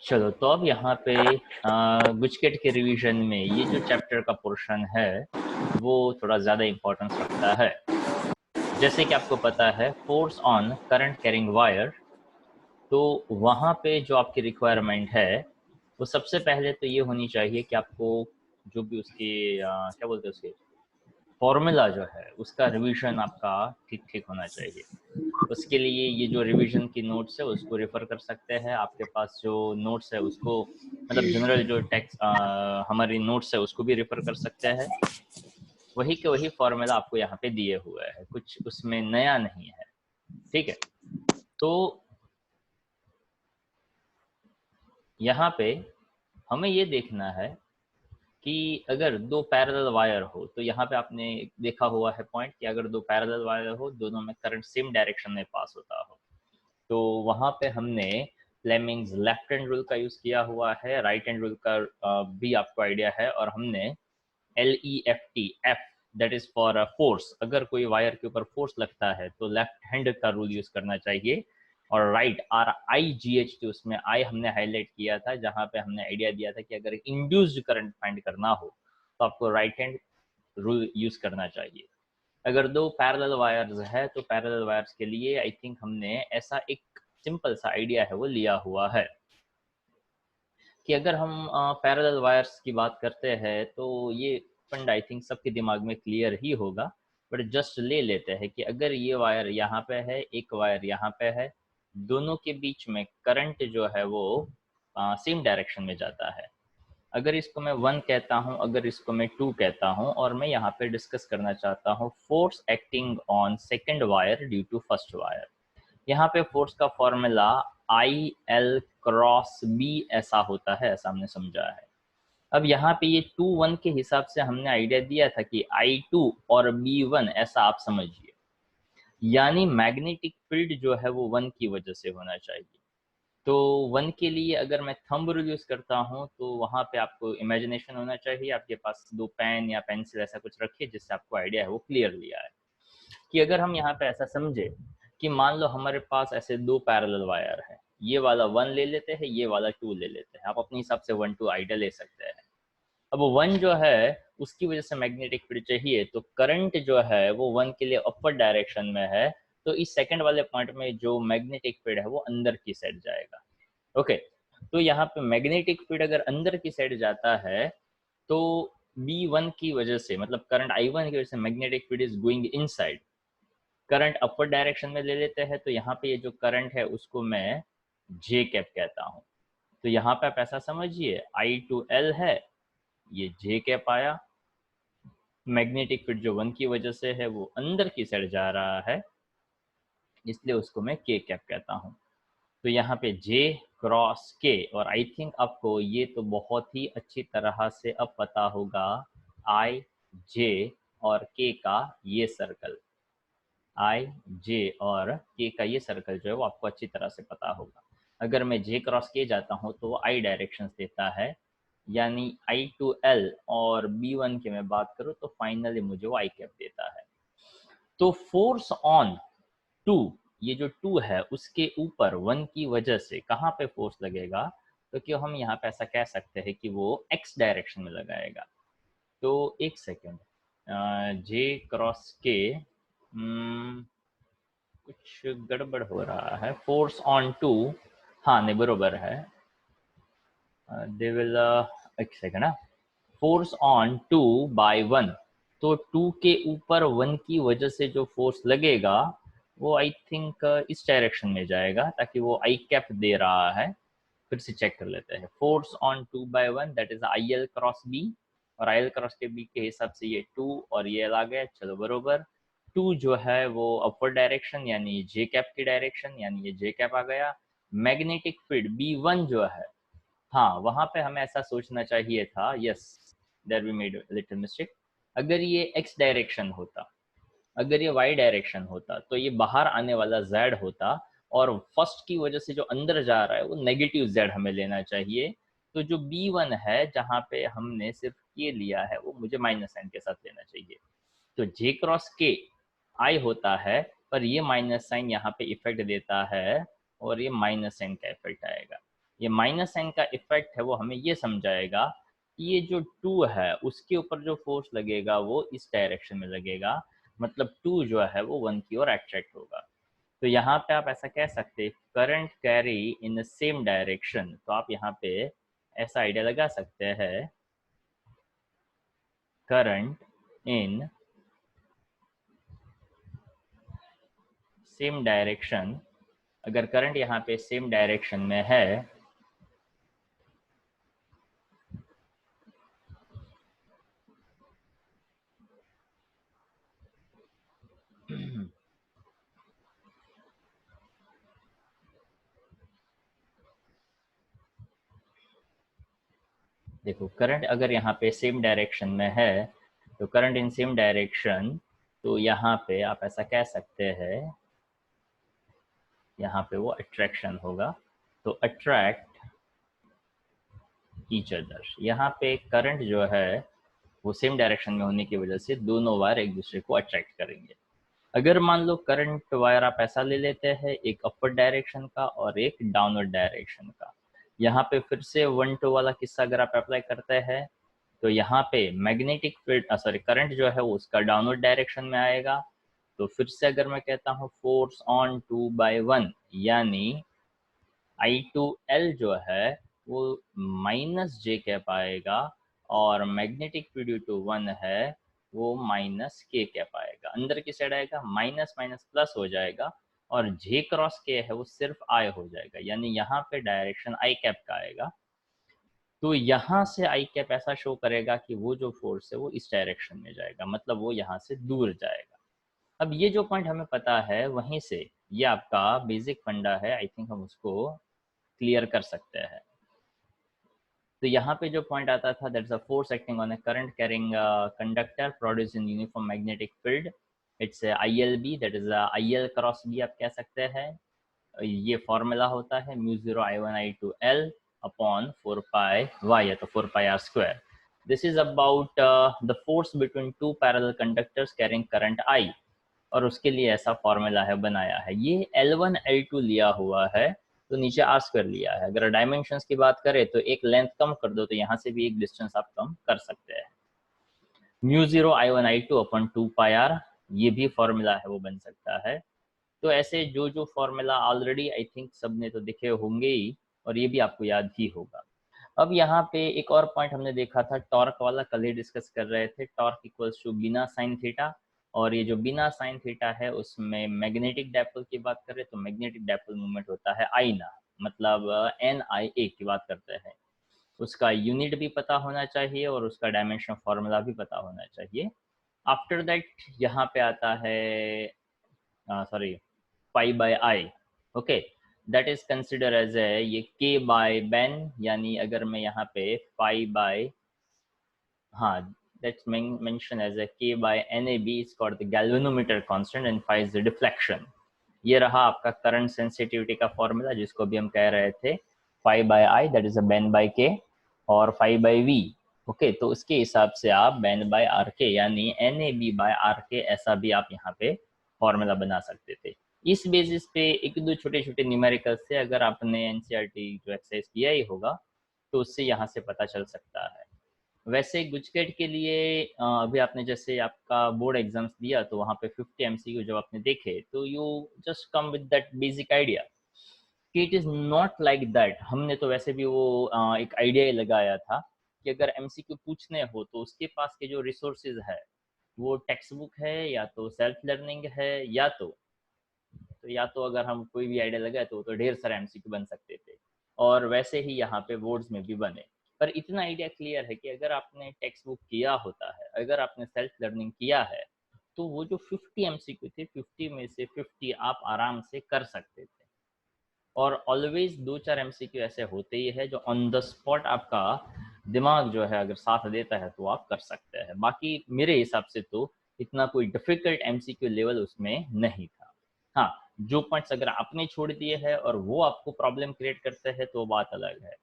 चलो तो अब यहाँ पे गुजकेट के रिवीजन में ये जो चैप्टर का पोर्शन है वो थोड़ा ज़्यादा इम्पोर्टेंस रखता है। जैसे कि आपको पता है force on current carrying wire, तो वहाँ पे जो आपकी रिक्वायरमेंट है वो सबसे पहले तो ये होनी चाहिए कि आपको जो भी उसके क्या बोलते हैं उसके फॉर्मूला जो है उसका रिवीजन आपका ठीक ठीक होना चाहिए। उसके लिए ये जो रिवीजन की नोट्स है उसको रेफर कर सकते हैं। आपके पास जो नोट्स है उसको मतलब जनरल जो टेक्स्ट हमारी नोट्स है उसको भी रेफर कर सकते हैं। वही के वही फॉर्मूला आपको यहाँ पे दिए हुए हैं, कुछ उसमें नया नहीं है। ठीक है, तो यहाँ पे हमें ये देखना है कि अगर दो पैरेलल वायर हो, तो यहाँ पे आपने देखा हुआ है पॉइंट कि अगर दो पैरेलल वायर हो दोनों में करंट सेम डायरेक्शन में पास होता हो, तो वहाँ पे हमने फ्लेमिंग्स लेफ्ट हैंड रूल का यूज किया हुआ है, राइट हैंड रूल का भी आपको आइडिया है, और हमने LEFT F that is for force, अगर कोई वायर के ऊपर फोर्स लगता है तो लेफ्ट हैंड का रूल यूज करना चाहिए। और राइट RIGHT, उसमें आई हमने हाईलाइट किया था जहां पे हमने आइडिया दिया था कि अगर इंड्यूस्ड करंट फाइंड करना हो तो आपको राइट हैंड रूल यूज करना चाहिए। अगर दो पैरेलल वायर्स है तो पैरेलल वायर्स के लिए आई थिंक हमने ऐसा एक सिंपल सा आइडिया है वो लिया हुआ है कि अगर हम पैरेलल वायर्स की बात करते हैं तो ये फंड आई थिंक सबके दिमाग में क्लियर ही होगा, बट जस्ट ले लेते हैं कि अगर ये वायर यहाँ पे है, एक वायर यहाँ पे है, दोनों के बीच में करंट जो है वो सेम डायरेक्शन में जाता है। अगर इसको मैं 1 कहता हूँ, अगर इसको मैं 2 कहता हूँ, और मैं यहाँ पे डिस्कस करना चाहता हूँ force acting on second wire due to first wire. यहाँ पे फोर्स का फॉर्मूला IL क्रॉस B ऐसा होता है, ऐसा हमने समझा है। अब यहाँ पे ये 2 1 के हिसाब से हमने आइडिया दिया था कि I2 और B1 ऐसा आप समझिए, यानी मैग्नेटिक फील्ड जो है वो 1 की वजह से होना चाहिए। तो 1 के लिए अगर मैं थंब रूल यूज करता हूँ तो वहाँ पे आपको इमेजिनेशन होना चाहिए, आपके पास दो पेन या पेंसिल ऐसा कुछ रखिए जिससे आपको आइडिया है वो क्लियरली आए। कि अगर हम यहाँ पे ऐसा समझे कि मान लो हमारे पास ऐसे दो पैरेलल वायर है, ये वाला 1 ले लेते हैं, ये वाला 2 ले लेते हैं, आप अपने हिसाब से 1 2 आइडिया ले सकते हैं। अब 1 जो है उसकी वजह से मैग्नेटिक फील्ड चाहिए, तो करंट जो है वो 1 के लिए अपर डायरेक्शन में है, तो इस सेकंड वाले पॉइंट में जो मैग्नेटिक फील्ड है वो अंदर की साइड जाएगा। ओके, तो यहाँ पे मैग्नेटिक फील्ड अगर अंदर की साइड जाता है तो B1 की वजह से मतलब करंट I1 की वजह से magnetic field is going inside. Current upper direction में ले लेते हैं, तो यहाँ पे ये जो करंट है उसको मैं J कैप कहता हूँ। तो यहाँ पे आप ऐसा समझिए I2L है, ये J कैप आया, मैग्नेटिक फील्ड जो 1 की वजह से है वो अंदर की साइड जा रहा है, इसलिए उसको मैं K कैप कहता हूँ। तो यहाँ पे J क्रॉस K, और आई थिंक आपको ये तो बहुत ही अच्छी तरह से अब पता होगा, I J और K का ये सर्कल, I J और K का ये सर्कल जो है वो आपको अच्छी तरह से पता होगा। अगर मैं J क्रॉस K जाता हूँ तो वो I डायरेक्शन देता है, यानी I2L, और B1 की मैं बात करूँ तो फाइनली मुझे वो I कैप देता है। तो फोर्स ऑन 2, ये जो 2 है उसके ऊपर 1 की वजह से कहाँ पे फोर्स लगेगा, तो क्यों हम यहाँ पे ऐसा कह सकते हैं कि वो x डायरेक्शन में लगाएगा। तो एक सेकेंड, J क्रॉस के कुछ गड़बड़ हो रहा है, फोर्स ऑन 2, हाँ नहीं बरोबर है, दे विल एक सेकेंड, फोर्स ऑन 2 बाय 1, तो 2 के ऊपर 1 की वजह से जो फोर्स लगेगा वो आई थिंक इस डायरेक्शन में जाएगा, ताकि वो आई कैप दे रहा है। फिर से चेक कर लेते हैं, force on 2 by 1 that is IL cross B, और IL क्रॉस के B के हिसाब से ये 2 और ये आ गया, चलो बरोबर। 2 जो है वो अपर डायरेक्शन यानी J कैप की डायरेक्शन, यानी ये J कैप आ गया। मैग्नेटिक फील्ड B1 जो है, हाँ वहां पे हमें ऐसा सोचना चाहिए था, yes there we made little mistake. अगर ये एक्स डायरेक्शन होता, अगर ये वाई डायरेक्शन होता तो ये बाहर आने वाला जेड होता, और फर्स्ट की वजह से जो अंदर जा रहा है वो नेगेटिव जेड हमें लेना चाहिए। तो जो B1 है जहाँ पे हमने सिर्फ के लिया है वो मुझे माइनस साइन के साथ लेना चाहिए। तो J क्रॉस के आई होता है, पर ये माइनस साइन यहाँ पे इफेक्ट देता है और ये माइनस साइन का इफेक्ट आएगा। ये माइनस साइन का इफेक्ट है वो हमें ये समझाएगा कि ये जो 2 है उसके ऊपर जो फोर्स लगेगा वो इस डायरेक्शन में लगेगा, मतलब 2 जो है वो 1 की ओर अट्रैक्ट होगा। तो यहाँ पे आप ऐसा कह सकते हैं current carry in the same direction, तो आप यहाँ पे ऐसा आइडिया लगा सकते हैं करंट इन सेम डायरेक्शन। अगर करंट यहाँ पे सेम डायरेक्शन में है देखो करंट अगर यहाँ पे सेम डायरेक्शन में है तो करंट इन सेम डायरेक्शन, तो यहाँ पे आप ऐसा कह सकते हैं यहाँ पे वो अट्रैक्शन होगा, तो अट्रैक्ट ईच अदर। यहाँ पे करंट जो है वो सेम डायरेक्शन में होने की वजह से दोनों वायर एक दूसरे को अट्रैक्ट करेंगे। अगर मान लो करंट वायर आप ऐसा ले लेते हैं, एक अपर डायरेक्शन का और एक डाउनवर्ड डायरेक्शन का, यहाँ पे फिर से 1-2 वाला किस्सा अगर आप अप्लाई करते हैं तो यहाँ पे मैग्नेटिक फील्ड सॉरी करंट जो है वो उसका डाउनवर्ड डायरेक्शन में आएगा। तो फिर से अगर मैं कहता हूँ फोर्स ऑन 2/1 यानी I2L जो है वो माइनस जे कह पाएगा, और मैग्नेटिक फील्ड ड्यू टू 1 है वो माइनस के कह पाएगा। अंदर की साइड आएगा माइनस माइनस प्लस हो जाएगा, और जे क्रॉस के है वो सिर्फ आई हो जाएगा, यानी यहाँ पे डायरेक्शन आई कैप का आएगा। तो यहाँ से आई कैप ऐसा शो करेगा कि वो जो फोर्स है वो इस डायरेक्शन में जाएगा, मतलब वो यहाँ से दूर जाएगा। अब ये जो पॉइंट हमें पता है वहीं से ये आपका बेसिक फंडा है, आई थिंक हम उसको क्लियर कर सकते हैं। तो यहाँ पे जो पॉइंट आता था that's a force acting on a current carrying conductor produce in uniform magnetic field, it's ILB, that is IL cross B आप कह सकते हैं। ये फॉर्मूला होता है μ0I1I2L अपॉन 4πy या तो 4πr²। This is about the force between two parallel conductors carrying current I, और उसके लिए ऐसा फॉर्मूला है बनाया है। ये L1 L2 लिया हुआ है तो नीचे R² लिया है। अगर डायमेंशंस की बात करें तो एक लेंथ कम कर दो तो यहाँ से भी एक डिस्टेंस आप कम कर सकते हैं। μ0I1I2 अपॉन 2πr, ये भी फॉर्मूला है वो बन सकता है। तो ऐसे जो जो फॉर्मूला ऑलरेडी आई थिंक सब ने तो दिखे होंगे ही, और ये भी आपको याद ही होगा। अब यहाँ पे एक और पॉइंट हमने देखा था टॉर्क वाला, कल ही डिस्कस कर रहे थे, टॉर्क इक्वल्स टू बिना साइन थीटा, और ये जो बिना साइन थीटा है उसमें मैग्नेटिक डायपोल की बात करें तो मैग्नेटिक डायपोल मूवमेंट होता है आई ना, मतलब NIA की बात करते हैं। उसका यूनिट भी पता होना चाहिए और उसका डायमेंशन फॉर्मूला भी पता होना चाहिए। आफ्टर दैट यहाँ पे आता है sorry pi by I, okay, that is consider as a ये के बाय बेन, यानी अगर मैं यहाँ पे पाई बाय हाँ that's mentioned as a k by NAB is called the galvanometer constant and phi is the deflection। ये रहा आपका करंट सेंसिटिविटी का फॉर्मूला जिसको भी हम कह रहे थे phi by I that is a ben by k और phi by V, ओके तो उसके हिसाब से आप ben by RK यानी NAB by RK ऐसा भी आप यहाँ पे फॉर्मूला बना सकते थे। इस बेसिस पे एक दो छोटे छोटे न्यूमेरिकल से अगर आपने NCERT जो एक्सरसाइज किया ही होगा तो उससे यहाँ से पता चल सकता है। वैसे गुजकेट के लिए अभी आपने जैसे आपका बोर्ड एग्जाम्स दिया तो वहाँ पे 50 MCQ जब आपने देखे तो you just come with that basic idea कि it is not like that. हमने तो वैसे भी वो एक आइडिया ही लगाया था कि अगर MCQ पूछने हो तो उसके पास के जो रिसोर्सेज है वो टेक्स्ट बुक है या तो सेल्फ लर्निंग है, या तो अगर हम कोई भी आइडिया लगाए तो ढेर सारे MCQ बन सकते थे, और वैसे ही यहाँ पे बोर्ड्स में भी बने। पर इतना आइडिया क्लियर है कि अगर आपने टेक्स्ट बुक किया होता है, अगर आपने सेल्फ लर्निंग किया है तो वो जो 50 MCQ थे 50 में से 50 आप आराम से कर सकते थे। और ऑलवेज 2-4 MCQ ऐसे होते ही है जो ऑन द स्पॉट आपका दिमाग जो है अगर साथ देता है तो आप कर सकते हैं। बाकी मेरे हिसाब से तो इतना कोई डिफिकल्ट MCQ लेवल उसमें नहीं था। हाँ, जो पॉइंट्स अगर आपने छोड़ दिए हैं और वो आपको प्रॉब्लम क्रिएट करते हैं तो बात अलग है।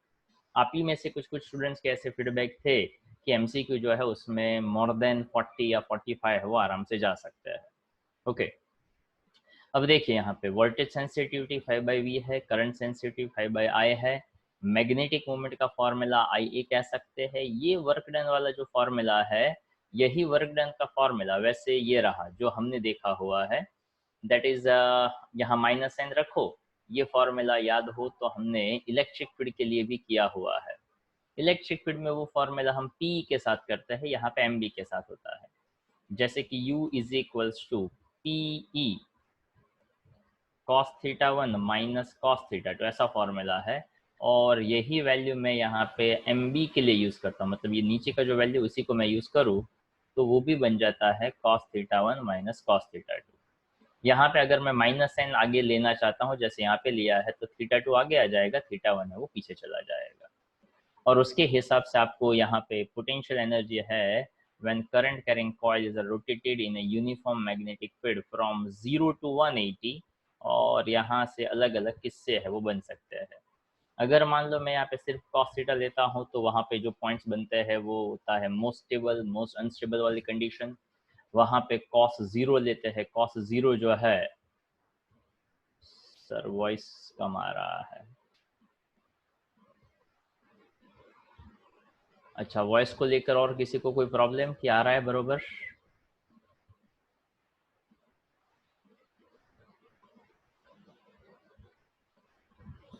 आप ही में से कुछ स्टूडेंट्स के ऐसे फीडबैक थे कि MCQ जो है उसमें मोर देन 40 या 45 है वो आराम से जा सकते हैं। ओके, अब देखिए यहाँ पे वोल्टेज सेंसिटिविटी 5/V है, करंट सेंसिटिविटी 5/I है। मैग्नेटिक मोमेंट का फॉर्मूला IA कह सकते हैं। ये वर्क डन वाला जो फॉर्मूला है, यही वर्क डन का फॉर्मूला वैसे ये रहा जो हमने देखा हुआ है, दैट इज यहाँ माइनस साइन रखो। ये फॉर्मूला याद हो तो हमने इलेक्ट्रिक फील्ड के लिए भी किया हुआ है। इलेक्ट्रिक फील्ड में वो फॉर्मूला हम P के साथ करते हैं, यहाँ पे MB के साथ होता है। जैसे कि U is equals to PE cos theta 1 minus cos theta 2, ऐसा फॉर्मूला है। और यही वैल्यू मैं यहाँ पे MB के लिए यूज़ करता हूँ, मतलब ये नीचे का जो वैल्यू उसी को मैं यूज़ करूँ तो वो भी बन जाता है cos theta 1 minus cos theta 2। यहाँ पे अगर मैं माइनस साइन आगे लेना चाहता हूँ, जैसे यहाँ पे लिया है, तो थीटा 2 आगे आ जाएगा, थीटा 1 है वो पीछे चला जाएगा। और उसके हिसाब से आपको यहाँ पे पोटेंशियल एनर्जी है when current carrying coil is rotated in a uniform magnetic field from 0 to 180, और यहाँ से अलग अलग किस्से है वो बन सकते हैं। अगर मान लो मैं यहाँ पे सिर्फ cos थीटा लेता हूँ तो वहाँ पे जो पॉइंट्स बनते हैं वो होता है मोस्ट स्टेबल, मोस्ट अनस्टेबल वाली कंडीशन। वहाँ पे cos 0 लेते हैं, cos 0 जो है, सर वॉइस कम आ रहा है। अच्छा, वॉइस को लेकर और किसी को कोई प्रॉब्लम कि आ रहा है बरोबर?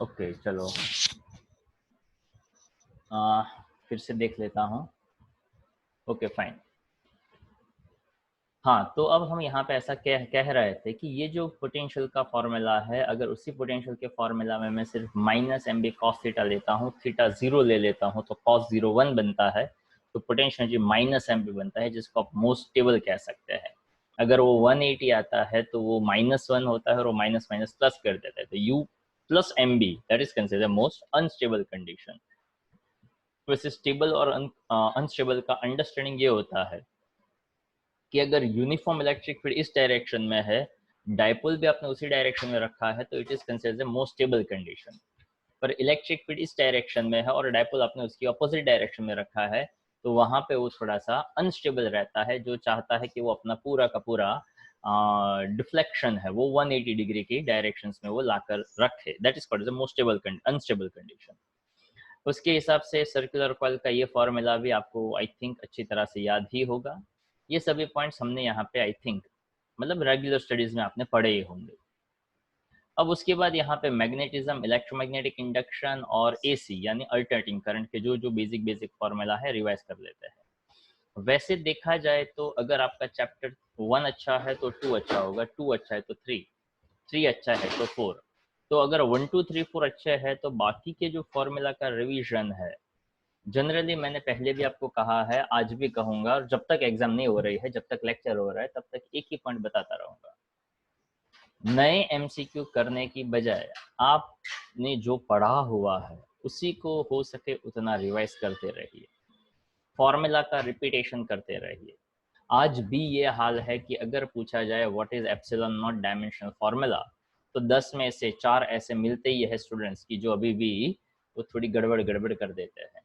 ओके चलो, फिर से देख लेता हूँ। Okay fine. हाँ, तो अब हम यहाँ पे ऐसा कह रहे थे कि ये जो पोटेंशियल का फॉर्मूला है, अगर उसी पोटेंशियल के फॉर्मूला में मैं सिर्फ माइनस MB cos थीटा लेता हूँ, थीटा 0 ले लेता हूँ, तो cos 0 1 बनता है, तो पोटेंशियल जो माइनस MB बनता है, जिसको आप मोस्ट स्टेबल कह सकते हैं। अगर वो 180 आता है तो वो -1 होता है और वो माइनस माइनस प्लस कर देता है, तो U plus MB that is consider most unstable condition. वैसे स्टेबल और अनस्टेबल का अंडरस्टैंडिंग ये होता है कि अगर यूनिफॉर्म इलेक्ट्रिक फील्ड इस डायरेक्शन में है, डायपोल भी आपने उसी डायरेक्शन में रखा है, तो it is considered most stable condition. पर इलेक्ट्रिक फील्ड इस डायरेक्शन में है और डायपोल आपने उसकी अपोजिट डायरेक्शन में रखा है, तो वहां पे वो थोड़ा सा अनस्टेबल रहता है, जो चाहता है कि वो अपना पूरा का पूरा डिफ्लेक्शन है वो 180 डिग्री की डायरेक्शंस में वो लाकर रखे, that is called most stable unstable condition. उसके हिसाब से सर्कुलर कॉइल का ये फॉर्मूला भी आपको आई थिंक अच्छी तरह से याद ही होगा। ये सभी पॉइंट्स हमने यहाँ पे आई थिंक मतलब रेगुलर स्टडीज में आपने पढ़े ही होंगे। अब उसके बाद यहाँ पे मैग्नेटिज्म, इलेक्ट्रोमैग्नेटिक इंडक्शन और AC यानी अल्टरनेटिंग करंट के जो जो बेसिक फार्मूला है रिवाइज कर लेते हैं। वैसे देखा जाए तो अगर आपका चैप्टर 1 अच्छा है तो 2 अच्छा होगा, 2 अच्छा है तो 3 अच्छा है तो 4। तो अगर 1 2 3 4 अच्छे है तो बाकी के जो फॉर्मूला का रिवीजन है, जनरली मैंने पहले भी आपको कहा है, आज भी कहूंगा, और जब तक एग्जाम नहीं हो रही है, जब तक लेक्चर हो रहा है, तब तक एक ही पॉइंट बताता रहूंगा। नए MCQ करने की बजाय आपने जो पढ़ा हुआ है उसी को हो सके उतना रिवाइज करते रहिए, फॉर्मूला का रिपीटेशन करते रहिए। आज भी ये हाल है कि अगर पूछा जाए what is epsilon not dimensional formula, तो 10 में से 4 ऐसे मिलते ही है स्टूडेंट्स की जो अभी भी वो थोड़ी गड़बड़ गड़बड़ कर देते हैं।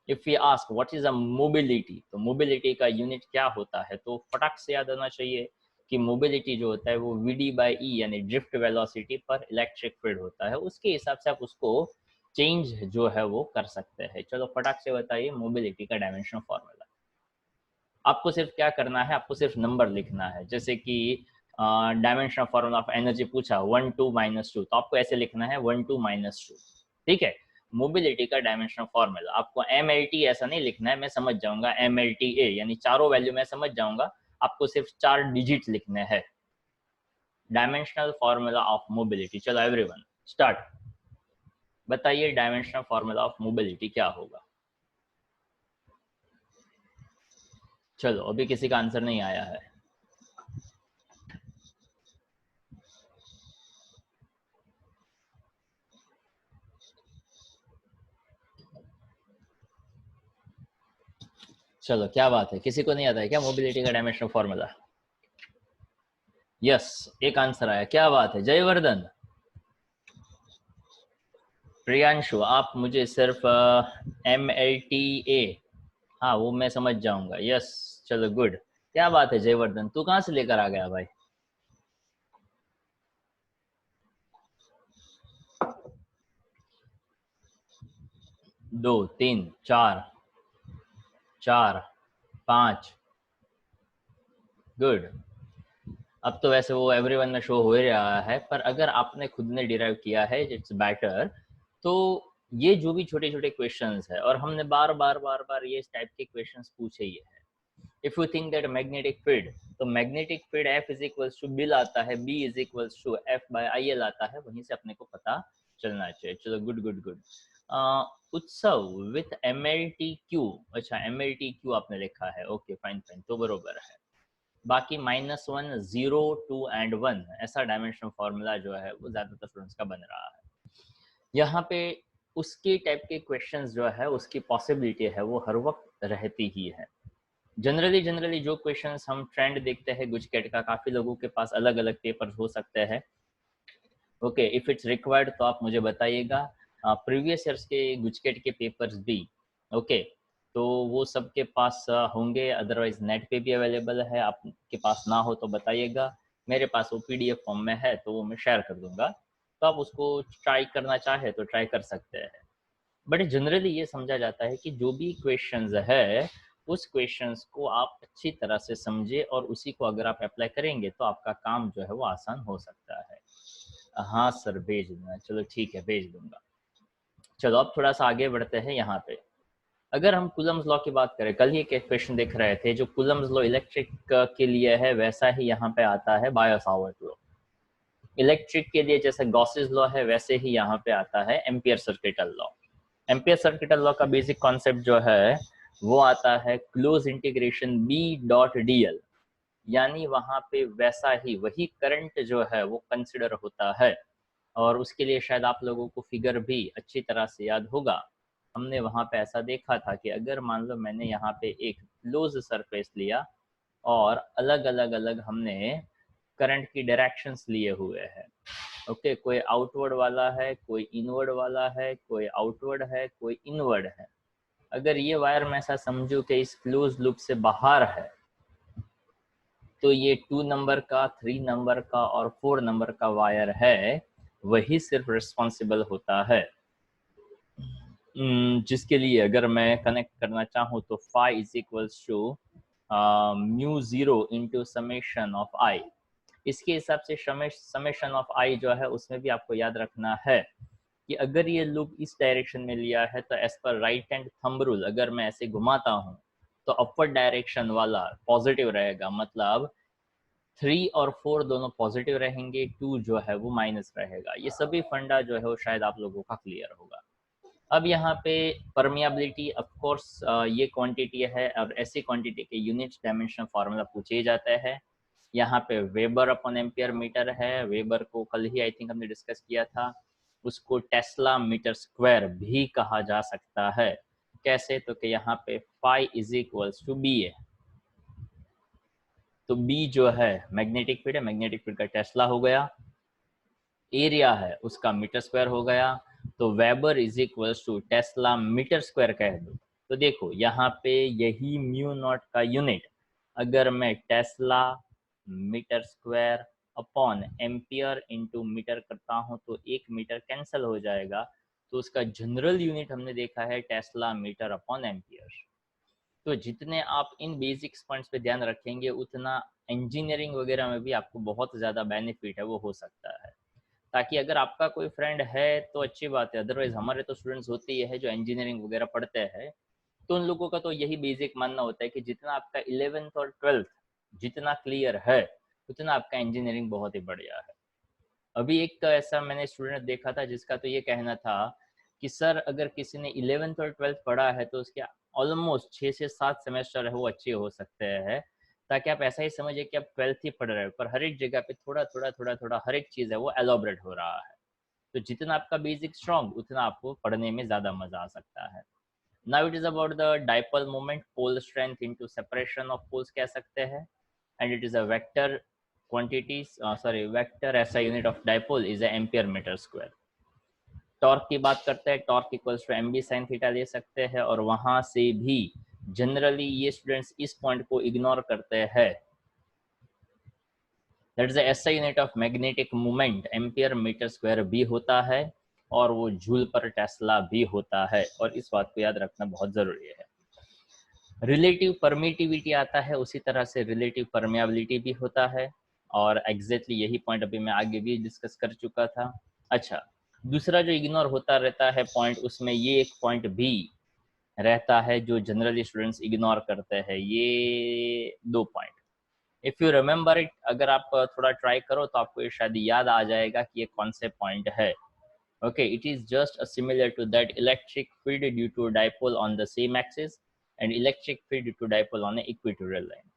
If you ask what is a mobility, तो मोबिलिटी का यूनिट क्या होता है, तो फटाक से याद आना चाहिए कि मोबिलिटी जो होता है वो VD/E यानी ड्रिफ्ट वेलोसिटी पर इलेक्ट्रिक फील्ड होता है। उसके हिसाब से आप उसको चेंज जो है वो कर सकते हैं। चलो फटाक से बताइए मोबिलिटी का डायमेंशन फॉर्मूला। आपको सिर्फ क्या करना है, आपको सिर्फ नंबर लिखना है। जैसे कि डायमेंशन फॉर्मूला ऑफ एनर्जी पूछा 1 2 -2, तो आपको ऐसे लिखना है 1 2 -2, ठीक है। मोबिलिटी का डायमेंशन फॉर्मूला आपको MLT ऐसा नहीं लिखना है, मैं समझ जाऊंगा MLTA यानी चारों वैल्यू मैं समझ जाऊंगा, आपको सिर्फ 4 डिजिट लिखने हैं। डायमेंशनल फॉर्मूला ऑफ मोबिलिटी, चलो एवरीवन स्टार्ट, बताइए डायमेंशनल फॉर्मूला ऑफ मोबिलिटी क्या होगा। चलो अभी किसी का आंसर नहीं आया है। चलो क्या बात है, किसी को नहीं आता है क्या मोबिलिटी का डायमेंशनल फॉर्मूला? यस, एक आंसर आया, क्या बात है, जयवर्धन। प्रियांशु, आप मुझे सिर्फ MLTA, हाँ वो मैं समझ जाऊंगा, यस। चलो गुड, क्या बात है जयवर्धन, तू कहाँ से लेकर आ गया भाई? 2 3 4 4 5 गुड। अब तो वैसे वो एवरीवन में शो हो ही रहा है, पर अगर आपने खुद ने डिराइव किया है इट्स बेटर। तो ये जो भी छोटे छोटे क्वेश्चंस है, और हमने बार बार बार बार ये इस टाइप के क्वेश्चंस पूछे ही है। If you think that magnetic field, तो magnetic field F is equals to BIL आता है, B is equals to F by I L आता है, वहीं से अपने को पता चलना चाहिए। चलो good good good. Utsav with M L T Q, अच्छा एम एल टी क्यू आपने लिखा है, ओके फाइन फाइन, तो बरोबर है। बाकी -1 0 2 एंड 1 ऐसा डायमेंशनल फॉर्मूला जो है वो ज़्यादातर स्टूडेंट्स का बन रहा है। यहाँ पे उसके टाइप के क्वेश्चंस जो है उसकी पॉसिबिलिटी है वो हर वक्त रहती ही है। जनरली जो क्वेश्चंस हम ट्रेंड देखते हैं गुजकेट का, काफ़ी लोगों के पास अलग अलग पेपर्स हो सकते हैं। ओके, इफ़ इट्स रिक्वायर्ड तो आप मुझे बताइएगा। प्रीवियस ईयर्स के गुजकेट के पेपर्स भी ओके, तो वो सबके पास होंगे, अदरवाइज नेट पे भी अवेलेबल है। आपके पास ना हो तो बताइएगा, मेरे पास वो पीडीएफ फॉर्म में है तो वो मैं शेयर कर दूंगा, तो आप उसको ट्राई करना चाहे तो ट्राई कर सकते हैं। बट जनरली ये समझा जाता है कि जो भी क्वेश्चंस है उस क्वेश्चंस को आप अच्छी तरह से समझे और उसी को अगर आप अप्लाई करेंगे तो आपका काम जो है वो आसान हो सकता है। हाँ सर भेज दूंगा, चलो ठीक है भेज दूंगा। चलो अब थोड़ा सा आगे बढ़ते हैं। यहाँ पे अगर हम कूलम्स लॉ की बात करें, कल ही एक क्वेश्चन देख रहे थे, जो कूलम्स लॉ इलेक्ट्रिक के लिए है वैसा ही यहाँ पे आता है बायो-सावर्ट लॉ। इलेक्ट्रिक के लिए जैसे गॉसेस लॉ है वैसे ही यहाँ पे आता है ampere circuital law. Ampere circuital law का बेसिक कॉन्सेप्ट जो है वो आता है close integration B dot D L, यानी वहाँ पे वैसा ही वही करंट जो है वो कंसिडर होता है। और उसके लिए शायद आप लोगों को फिगर भी अच्छी तरह से याद होगा। हमने वहाँ पे ऐसा देखा था कि अगर मान लो मैंने यहाँ पे एक क्लोज सरफेस लिया और अलग अलग अलग हमने करंट की डायरेक्शंस लिए हुए हैं। ओके, कोई आउटवर्ड वाला है, कोई इनवर्ड वाला है, कोई आउटवर्ड है, कोई इनवर्ड है। अगर ये वायर मैं ऐसा समझूं कि इस क्लोज लूप से बाहर है, तो ये 2 नंबर का, 3 नंबर का और 4 नंबर का वायर है, वही सिर्फ रिस्पॉन्सिबल होता है। जिसके लिए अगर मैं कनेक्ट करना चाहूँ तो phi is equals to mu zero into summation of I. इसके हिसाब से समेशन ऑफ आई जो है उसमें भी आपको याद रखना है कि अगर ये लूप इस डायरेक्शन में लिया है तो as per right hand thumb rule अगर मैं ऐसे घुमाता हूँ तो अपवर्ड डायरेक्शन वाला पॉजिटिव रहेगा, मतलब 3 और 4 दोनों पॉजिटिव रहेंगे, 2 जो है वो माइनस रहेगा। ये सभी फंडा जो है वो शायद आप लोगों का क्लियर होगा। अब यहाँ पे परमियाबिलिटी, ऑफ कोर्स ये क्वांटिटी है और ऐसी क्वांटिटी के यूनिट डायमेंशन फार्मूला पूछे जाते हैं। यहाँ पे वेबर अपॉन एम्पियर मीटर है, वेबर को कल ही आई थिंक हमने डिस्कस किया था। उसको टेस्ला मीटर स्क्वायर भी कहा जा सकता है। कैसे, तो कि यहाँ पे phi is equals to B है, तो बी जो है मैग्नेटिक फील्ड है, मैग्नेटिक फील्ड का टेस्ला हो गया, एरिया है उसका मीटर स्क्वायर हो गया, तो weber is equals to tesla metre square कह दो। तो देखो यहाँ पे यही म्यू नॉट का यूनिट अगर मैं tesla metre square upon ampere into metre करता हूँ तो 1 मीटर कैंसिल हो जाएगा, तो उसका जनरल यूनिट हमने देखा है टेस्ला मीटर अपॉन एम्पियर। तो जितने आप इन बेसिक पॉइंट्स पे ध्यान रखेंगे उतना इंजीनियरिंग वगैरह में भी आपको बहुत ज़्यादा बेनिफिट है वो हो सकता है। ताकि अगर आपका कोई फ्रेंड है तो अच्छी बात है, अदरवाइज हमारे तो स्टूडेंट्स होते ही है जो इंजीनियरिंग वगैरह पढ़ते हैं, तो उन लोगों का तो यही बेसिक मानना होता है कि जितना आपका 11th और 12th जितना क्लियर है उतना आपका इंजीनियरिंग बहुत ही बढ़िया है। अभी एक ऐसा मैंने स्टूडेंट देखा था जिसका तो ये कहना था कि सर अगर किसी ने 11th और 12th पढ़ा है तो उसके ऑलमोस्ट 6 से 7 सेमेस्टर है वो अच्छे हो सकते हैं। ताकि आप ऐसा ही समझिए कि आप 12th ही पढ़ रहे हो, पर हर एक जगह पे थोड़ा थोड़ा थोड़ा थोड़ा हर एक चीज़ है वो एलोबरेट हो रहा है। तो जितना आपका बेसिक स्ट्रॉन्ग उतना आपको पढ़ने में ज़्यादा मज़ा आ सकता है। Now it is about the dipole moment, pole strength into separation of poles कह सकते हैं, and it is a vector quantities vector SI unit of dipole is a ampere meter square। Torque की बात करते हैं, torque equals to M B sine theta ले सकते हैं, और वहां से भी जनरली ये स्टूडेंट्स इस पॉइंट को इग्नोर करते हैं, that is the SI unit of magnetic moment ampere metre square भी होता है। और वो जूल पर टेस्ला भी होता है, और इस बात को याद रखना बहुत ज़रूरी है। रिलेटिव परमिटिविटी आता है, उसी तरह से रिलेटिव परमियाबिलिटी भी होता है, और एग्जैक्टली यही पॉइंट अभी मैं आगे भी डिस्कस कर चुका था। अच्छा, दूसरा जो इग्नोर होता रहता है पॉइंट, उसमें ये एक पॉइंट भी रहता है जो जनरली स्टूडेंट्स इग्नोर करते हैं, ये दो point. If you remember it, अगर आप थोड़ा ट्राई करो तो आपको ये शायद याद आ जाएगा कि ये कौन से पॉइंट है। Okay, it is just similar to that electric field due to dipole on the same axis and electric field due to dipole on an equatorial line.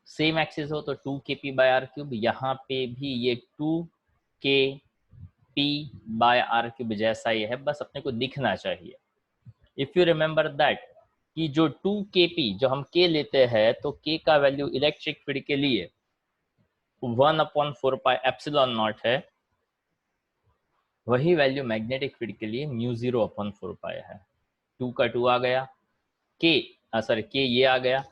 Same axis हो तो 2kp by r cube, यहाँ पे भी ये 2kp by r cube जैसा ही है, बस अपने को दिखना चाहिए। इफ यू रिमेंबर दैट कि जो 2kp जो हम k लेते हैं, तो k का वैल्यू इलेक्ट्रिक फील्ड के लिए 1/4 पाई एप्सिलॉन नॉट है, वही वैल्यू मैग्नेटिक फील्ड के लिए μ0/4 पाई है। 2 का 2 आ गया, के ये आ गया,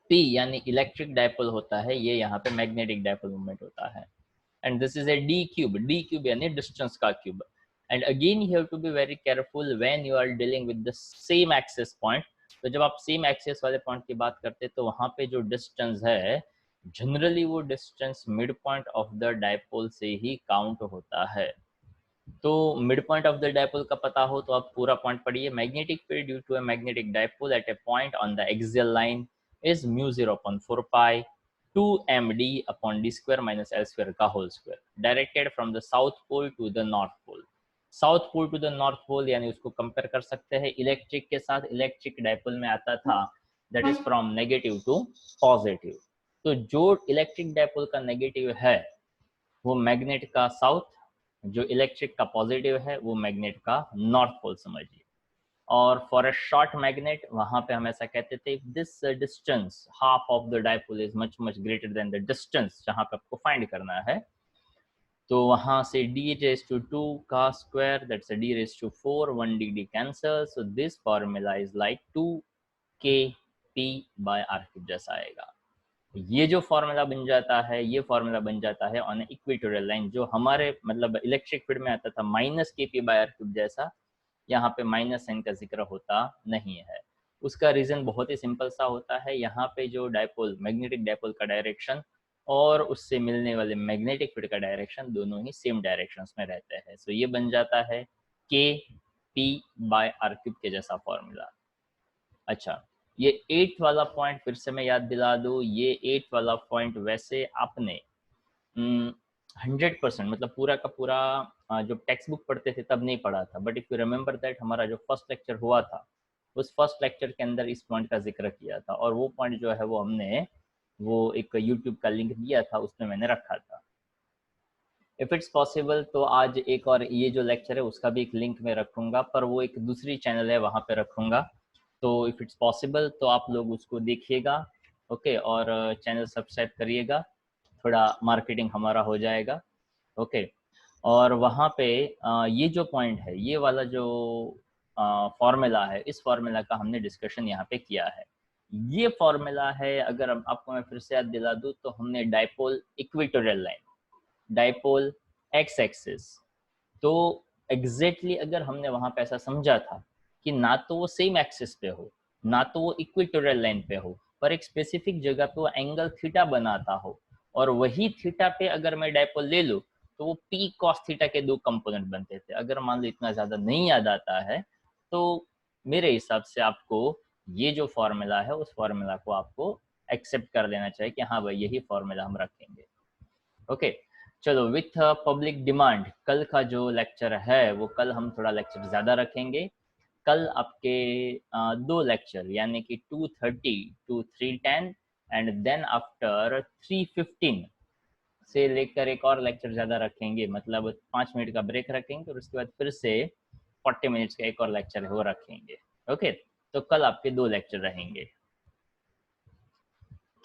P यानी इलेक्ट्रिक डायपोल होता है, ये यहाँ पे मैग्नेटिक डायपोल मोमेंट होता है, and this is a D cube यानी डिस्टेंस का cube. And again you have to be very careful when you are dealing with the same axis point. तो जब आप सेम एक्सिस वाले पॉइंट की बात करते हैं तो वहाँ पे जो डिस्टेंस है, जनरली वो distance mid point of the dipole से ही काउंट होता है। तो mid point of the dipole का पता हो तो आप पूरा पॉइंट पढ़िए। Magnetic field due to a magnetic dipole at a point on the axial line is μ0/4 pi 2md upon d square minus l square का whole square, directed from the south pole to the north pole. South pole to the north पोल यानी उसको compare कर सकते हैं electric के साथ। Electric dipole में आता था that is from negative to positive. तो जो इलेक्ट्रिक डायपोल का नेगेटिव है वो मैग्नेट का साउथ, जो इलेक्ट्रिक का पॉजिटिव है वो मैग्नेट का नॉर्थ पोल समझिए। और फॉर अ शॉर्ट मैग्नेट वहां पे हम ऐसा कहते थे, this distance half of the dipole is much much greater than the distance जहां पे आपको फाइंड करना है। तो वहां से d⁻² का square that's d⁴ 1 cancel, so this formula is like 2kp/r³ जैसा आएगा। ये जो फॉर्मूला बन जाता है, ये फॉर्मूला बन जाता है ऑन इक्वेटोरियल लाइन, जो हमारे मतलब इलेक्ट्रिक फील्ड में आता था -kp/r³ जैसा, यहाँ पे माइनस साइन का जिक्र होता नहीं है। उसका रीजन बहुत ही सिंपल सा होता है, यहाँ पे जो डायपोल मैग्नेटिक डायपोल का डायरेक्शन और उससे मिलने वाले मैग्नेटिक फील्ड का डायरेक्शन दोनों ही सेम डायरेक्शंस में रहते हैं। सो ये बन जाता है kp/r³ के जैसा फॉर्मूला। अच्छा, ये 8th वाला पॉइंट फिर से मैं याद दिला दूँ, ये 8th वाला पॉइंट वैसे आपने 100% मतलब पूरा का पूरा जो टेक्स्ट बुक पढ़ते थे तब नहीं पढ़ा था, but if you remember that हमारा जो फर्स्ट लेक्चर हुआ था, उस फर्स्ट लेक्चर के अंदर इस पॉइंट का जिक्र किया था, और वो पॉइंट जो है वो हमने वो एक यूट्यूब का लिंक दिया था, उसमें मैंने रखा था। इफ़ इट्स पॉसिबल तो आज एक और ये जो लेक्चर है उसका भी एक लिंक मैं रखूँगा, पर वो एक दूसरी चैनल है वहाँ पे रखूँगा। तो इफ़ इट्स पॉसिबल तो आप लोग उसको देखिएगा, ओके, और चैनल सब्सक्राइब करिएगा, थोड़ा मार्केटिंग हमारा हो जाएगा, ओके। और वहाँ पे ये जो पॉइंट है, ये वाला जो फॉर्मूला है, इस फॉर्मूला का हमने डिस्कशन यहाँ पे किया है। ये फॉर्मूला है, अगर आपको मैं फिर से याद दिला दूँ तो हमने dipole equatorial line, dipole x axis, तो एग्जैक्टली अगर हमने वहाँ पे ऐसा समझा था कि ना तो वो सेम एक्सिस पे हो, ना तो वो इक्वेटोरियल लाइन पे हो, पर एक स्पेसिफिक जगह पे वो एंगल थीटा बनाता हो, और वही थीटा पे अगर मैं डायपोल ले लूँ तो वो पी कॉस थीटा के दो कंपोनेंट बनते थे। अगर मान लो इतना ज़्यादा नहीं याद आता है तो मेरे हिसाब से आपको ये जो फॉर्मूला है उस फॉर्मूला को आपको एक्सेप्ट कर लेना चाहिए कि हाँ भाई यही फॉर्मूला हम रखेंगे, ओके। चलो, विथ पब्लिक डिमांड कल का जो लेक्चर है वो कल हम थोड़ा लेक्चर ज़्यादा रखेंगे। कल आपके दो लेक्चर यानी कि 2:30 to 3:10 एंड देन आफ्टर 3:15 से लेकर एक और लेक्चर ज़्यादा रखेंगे, मतलब 5 मिनट का ब्रेक रखेंगे और उसके बाद फिर से 40 मिनट्स का एक और लेक्चर है वो रखेंगे, ओके। तो कल आपके दो लेक्चर रहेंगे।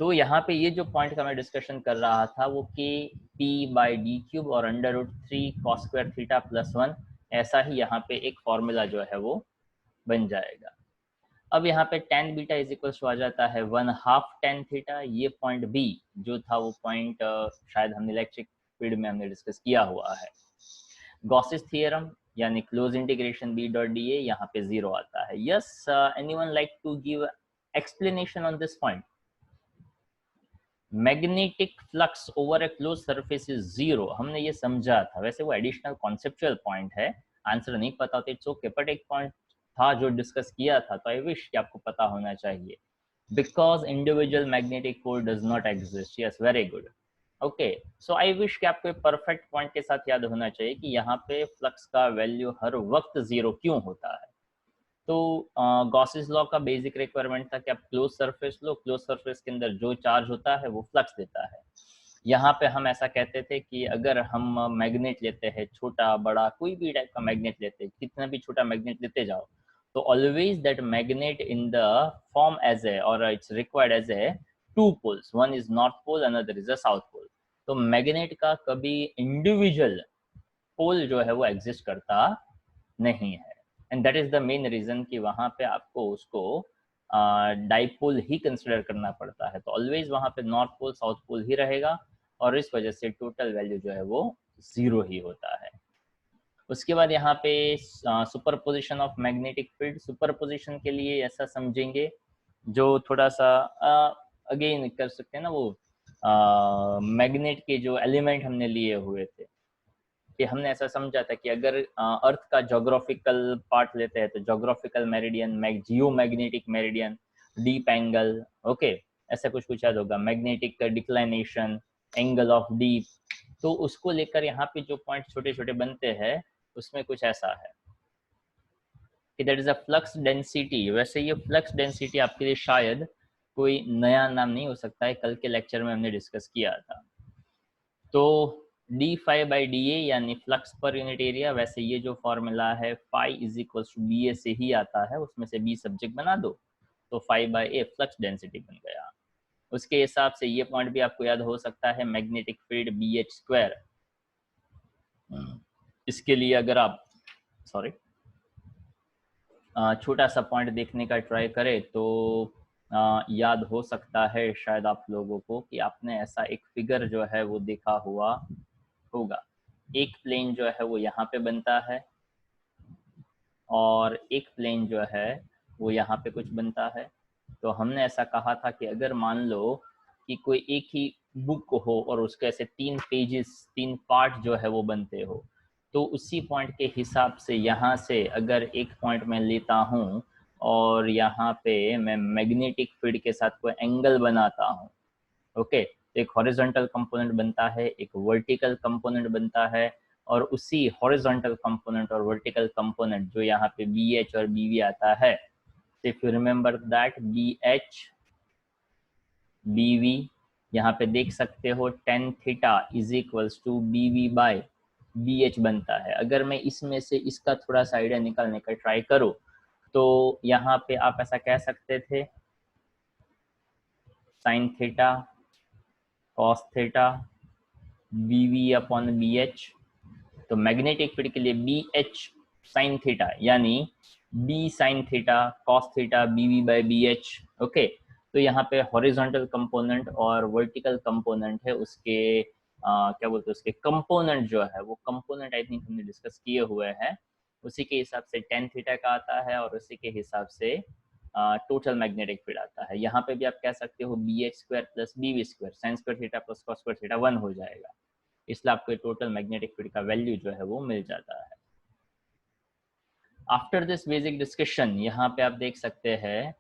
तो यहाँ पे ये जो पॉइंट का मैं डिस्कशन कर रहा था वो kp/d³ और √3 cos स्क्वायर थीटा प्लस 1, ऐसा ही यहाँ पे एक फॉर्मूला जो है वो बन जाएगा। अब यहाँ पे tan beta is equal to आ जाता है 1/2 tan थीटा। ये पॉइंट बी जो था वो पॉइंट शायद हमने इलेक्ट्रिक फील्ड में हमने डिस्कस किया हुआ है। गॉसेस थियरम यानी close integration B dot D A, यहाँ पे 0 आता है. Yes, anyone like to give explanation on this point? Magnetic flux over a close surface is 0, हमने ये समझा था. वैसे वो एडिशनल कॉन्सेप्चुअल पॉइंट है, आंसर नहीं पता तो इट्स ओके, बट एक पॉइंट था जो डिस्कस किया था, तो आई विश कि आपको पता होना चाहिए. Because individual magnetic pole does not exist. Yes, very good. Okay, so I wish कि आपको परफेक्ट पॉइंट के साथ याद होना चाहिए कि यहाँ पे फ्लक्स का वैल्यू हर वक्त 0 क्यों होता है. तो गॉसेस लॉ का बेसिक रिक्वायरमेंट था कि आप क्लोज सरफेस लो, क्लोज सरफेस के अंदर जो चार्ज होता है वो फ्लक्स देता है. यहाँ पे हम ऐसा कहते थे कि अगर हम मैग्नेट लेते हैं, छोटा बड़ा कोई भी टाइप का मैग्नेट लेते हैं, कितना भी छोटा मैग्नेट लेते जाओ, तो always that magnet in the form as a, और it's required as a two poles, one is north pole, another is a south pole. तो मैग्नेट का कभी इंडिविजुअल पोल जो है वो एग्जिस्ट करता नहीं है. And that is the main reason कि वहां पे आपको उसको डाइपोल ही कंसिडर करना पड़ता है. तो ऑलवेज वहां पे नॉर्थ पोल साउथ पोल ही रहेगा, और इस वजह से टोटल वैल्यू जो है वो 0 ही होता है. उसके बाद यहाँ पे superposition of magnetic field. Superposition के लिए ऐसा समझेंगे जो थोड़ा सा अगेन कर सकते हैं ना, वो मैग्नेट के जो एलिमेंट हमने लिए हुए थे, कि हमने ऐसा समझा था कि अगर अर्थ का जोग्राफिकल पार्ट लेते हैं तो geographical meridian, geo magnetic meridian, dip angle, okay, ऐसा कुछ कुछ याद होगा, magnetic declination, angle of dip. तो उसको लेकर यहाँ पे जो पॉइंट छोटे छोटे बनते हैं उसमें कुछ ऐसा है कि that is a flux density. वैसे ये फ्लक्स डेंसिटी आपके लिए शायद कोई नया नाम नहीं हो सकता है, कल के लेक्चर में हमने डिस्कस किया था. तो D phi by D A यानी फ्लक्स पर यूनिट एरिया. वैसे ये जो फॉर्मूला है phi is equal to B A से ही आता है, उसमें से बी सब्जेक्ट बना दो तो phi by A flux density बन गया. उसके हिसाब से ये पॉइंट भी आपको याद हो सकता है, magnetic field B H square. इसके लिए अगर आप सॉरी छोटा सा पॉइंट देखने का ट्राई करें तो याद हो सकता है शायद आप लोगों को कि आपने ऐसा एक फिगर जो है वो देखा हुआ होगा. एक प्लेन जो है वो यहाँ पे बनता है और एक प्लेन जो है वो यहाँ पे कुछ बनता है. तो हमने ऐसा कहा था कि अगर मान लो कि कोई एक ही बुक हो और उसके ऐसे 3 पेजेस, 3 पार्ट जो है वो बनते हो, तो उसी पॉइंट के हिसाब से यहाँ से अगर एक पॉइंट मैं लेता हूँ और यहाँ पे मैं मैग्नेटिक फील्ड के साथ कोई एंगल बनाता हूँ, ओके, तो एक हॉरिजॉन्टल कंपोनेंट बनता है, एक वर्टिकल कंपोनेंट बनता है, और उसी हॉरिजॉन्टल कंपोनेंट और वर्टिकल कंपोनेंट जो यहाँ पे बी एच और बी वी आता है, if you remember that B H B V, यहाँ पे देख सकते हो tan theta is equals to B V by B H बनता है. अगर मैं इसमें से इसका थोड़ा सा आइडिया निकालने का ट्राई करूँ तो यहाँ पे आप ऐसा कह सकते थे sine theta cos theta B V upon B H. तो मैग्नेटिक फील्ड के लिए बी एच साइन थीटा यानी B sine theta cos theta B V by B H. Okay, तो यहाँ पे हॉरिजॉन्टल कंपोनेंट और वर्टिकल कंपोनेंट है, उसके क्या बोलते हैं, उसके कंपोनेंट जो है वो कंपोनेंट आई थिंक हमने डिस्कस किए हुए हैं. उसी के हिसाब से टेन थीटा का आता है और उसी के हिसाब से टोटल मैग्नेटिक फील्ड आता है. यहाँ पे भी आप कह सकते हो B H square plus B V square, sine square theta plus cos square theta 1 हो जाएगा. इसलिए आपको टोटल मैग्नेटिक फील्ड का वैल्यू जो है वो मिल जाता है. आफ्टर दिस बेसिक डिस्कशन यहाँ पे आप देख सकते हैं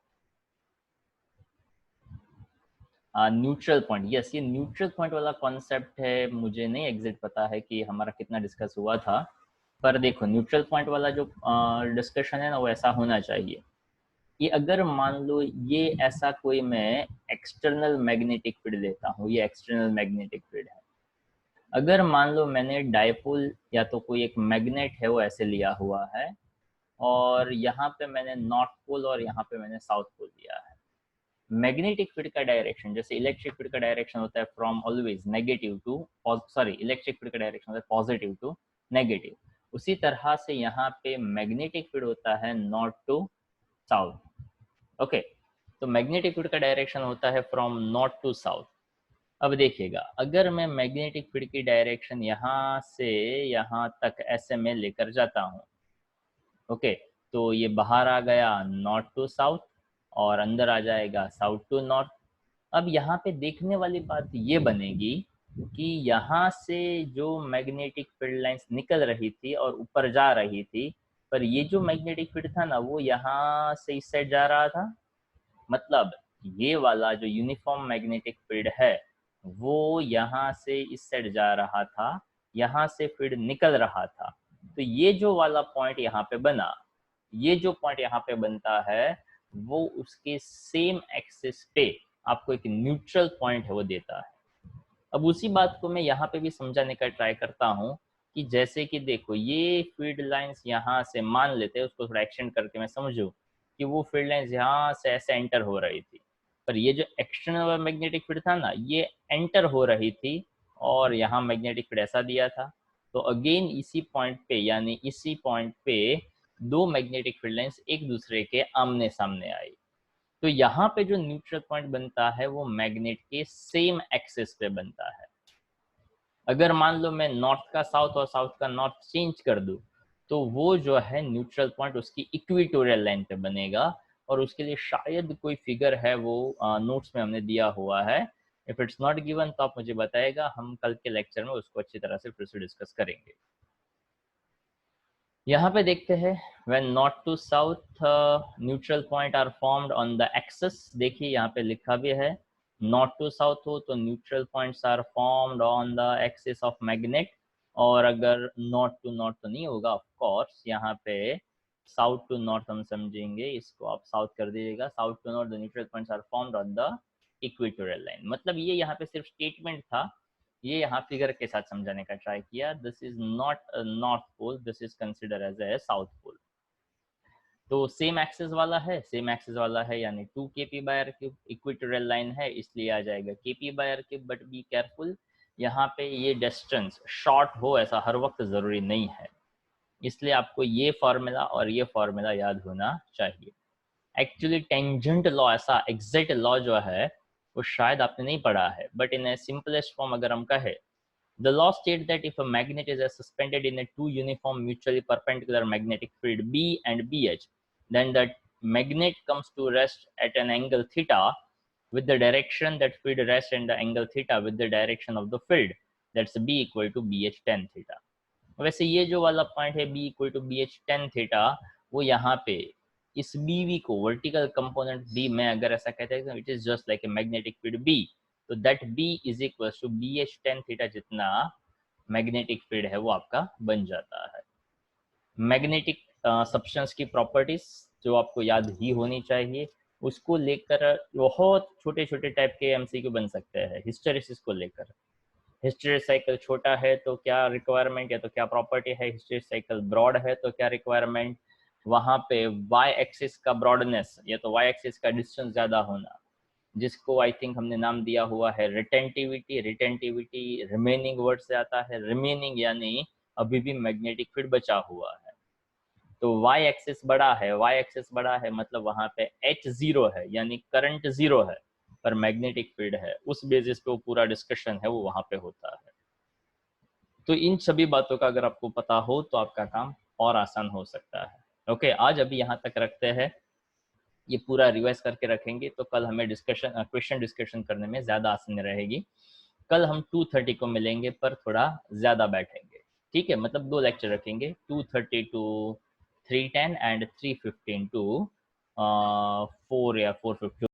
न्यूट्रल पॉइंट. यस, ये न्यूट्रल पॉइंट वाला कॉन्सेप्ट है, मुझे नहीं एग्जैक्ट पता है कि हमारा कितना डिस्कस हुआ था, पर देखो न्यूट्रल पॉइंट वाला जो डिस्कशन है ना वो ऐसा होना चाहिए कि अगर मान लो ये ऐसा कोई मैं एक्सटर्नल मैग्नेटिक फील्ड लेता हूँ, ये एक्सटर्नल मैग्नेटिक फील्ड है. अगर मान लो मैंने डायपोल या तो कोई एक मैग्नेट है वो ऐसे लिया हुआ है और यहाँ पे मैंने नॉर्थ पोल और यहाँ पे मैंने साउथ पोल लिया है. मैग्नेटिक फील्ड का डायरेक्शन जैसे इलेक्ट्रिक फील्ड का डायरेक्शन होता है from always negative to sorry electric field का डायरेक्शन होता है पॉजिटिव टू नेगेटिव, उसी तरह से यहाँ पे मैग्नेटिक फील्ड होता है नॉर्थ टू साउथ. ओके, तो मैग्नेटिक फील्ड का डायरेक्शन होता है फ्रॉम नॉर्थ टू साउथ. अब देखिएगा, अगर मैं मैग्नेटिक फील्ड की डायरेक्शन यहाँ से यहाँ तक ऐसे में लेकर जाता हूँ, ओके, तो ये बाहर आ गया नॉर्थ टू साउथ और अंदर आ जाएगा साउथ टू नॉर्थ। अब यहाँ पे देखने वाली बात ये बनेगी कि यहाँ से जो मैग्नेटिक फील्ड लाइंस निकल रही थी और ऊपर जा रही थी, पर ये जो मैग्नेटिक फील्ड था ना वो यहाँ से इस साइड जा रहा था। मतलब ये वाला जो यूनिफॉर्म मैग्नेटिक फील्ड है वो यहाँ से इस साइड जा रहा था, यहाँ से फील्ड निकल रहा था। तो ये जो वाला पॉइंट यहाँ पे बना, ये जो पॉइंट यहाँ पे बनता है वो उसके सेम एक्सिस पे आपको एक न्यूट्रल पॉइंट है वो देता है। अब उसी बात को मैं यहाँ पे भी समझाने का ट्राई करता हूँ कि जैसे कि देखो ये फील्ड लाइंस यहाँ से मान लेते हैं, उसको थोड़ा एक्सटेंड करके मैं समझूँ कि वो फील्ड लाइंस यहाँ से ऐसे एंटर हो रही थी, पर ये जो एक्सटर्नल मैग्नेटिक फील्ड था ना ये एंटर हो रही थी और यहाँ मैग्नेटिक फील्ड ऐसा दिया था। तो अगेन इसी पॉइंट पे यानी इसी पॉइंट पे दो मैग्नेटिक फील्ड लाइंस एक दूसरे के आमने सामने आई। तो यहाँ पे जो न्यूट्रल पॉइंट बनता है वो मैग्नेट के सेम एक्सिस पे बनता है। अगर मान लो मैं नॉर्थ का साउथ और साउथ का नॉर्थ चेंज कर दूं तो वो जो है न्यूट्रल पॉइंट उसकी इक्वेटोरियल लाइन पे बनेगा, और उसके लिए शायद कोई फिगर है वो नोट्स में हमने दिया हुआ है। इफ इट्स नॉट गिवन तो आप मुझे बताएगा, हम कल के लेक्चर में उसको अच्छी तरह से फिर से डिस्कस करेंगे। यहाँ पे देखते हैं when north to south neutral point are formed on the axis. देखिए यहाँ पे लिखा भी है नॉर्थ टू साउथ हो तो neutral points are formed on the axis of magnet, और अगर नॉर्थ टू नॉर्थ तो नहीं होगा ऑफ कोर्स, यहाँ पे साउथ टू नॉर्थ हम समझेंगे, इसको आप साउथ कर दीजिएगा। South to north the neutral points are formed on the equatorial line. मतलब ये यहाँ पे सिर्फ स्टेटमेंट था, ये यहाँ फिगर के साथ समझाने का ट्राई किया। This is not north pole, this is consider as a south pole. तो सेम एक्सिस वाला है, सेम एक्सिस वाला है यानी 2 kp by r cube, equatorial line है इसलिए आ जाएगा kp by r cube. But be careful, यहाँ पे ये डिस्टेंस शॉर्ट हो ऐसा हर वक्त ज़रूरी नहीं है, इसलिए आपको ये फॉर्मूला और ये फॉर्मूला याद होना चाहिए। एक्चुअली टेंजेंट लॉ, ऐसा एग्जैक्ट लॉ जो है वो शायद आपने नहीं पढ़ा है, but in A simplest form अगर हम कहें, the law states that if a magnet is suspended in a two uniform mutually perpendicular magnetic field B and BH, then the magnet comes to rest at an angle theta with the direction that field rests, and the angle theta with the direction of the field, that's B equal to BH tan theta। वैसे ये जो वाला point है B equal to BH tan theta, वो यहाँ पे इस BV को वर्टिकल कंपोनेंट B में अगर ऐसा कहते हैं it is just like a magnetic field B, तो that B is equal to BH tan theta जितना मैग्नेटिक फील्ड है वो आपका बन जाता है। मैग्नेटिक सब्सटेंस की प्रॉपर्टीज जो आपको याद ही होनी चाहिए, उसको लेकर बहुत छोटे छोटे टाइप के एमसीक्यू बन सकते हैं। हिस्टेरिसिस को लेकर, हिस्टेरिस साइकिल छोटा है तो क्या रिक्वायरमेंट या तो क्या प्रॉपर्टी है, हिस्टेरिस साइकिल ब्रॉड है तो क्या रिक्वायरमेंट, वहाँ पे वाई एक्सिस का ब्रॉडनेस या तो वाई एक्सिस का डिस्टेंस ज़्यादा होना, जिसको आई थिंक हमने नाम दिया हुआ है रिटेंटिविटी। रिटेंटिविटी रिमेनिंग वर्ड से आता है, रिमेनिंग यानी अभी भी मैग्नेटिक फील्ड बचा हुआ है। तो वाई एक्सिस बड़ा है, वाई एक्सिस बड़ा है मतलब वहाँ पे एच जीरो है यानी करंट जीरो है, पर मैग्नेटिक फील्ड है, उस बेसिस पे वो पूरा डिस्कशन है वो वहाँ पे होता है। तो इन सभी बातों का अगर आपको पता हो तो आपका काम और आसान हो सकता है। ओके, आज अभी यहाँ तक रखते हैं, ये पूरा रिवाइज करके रखेंगे तो कल हमें डिस्कशन क्वेश्चन डिस्कशन करने में ज़्यादा आसानी रहेगी। कल हम 2:30 को मिलेंगे पर थोड़ा ज़्यादा बैठेंगे, ठीक है, मतलब 2 लेक्चर रखेंगे, 2:30 टू 3:10 एंड 3:15 टू 4 या 4:15।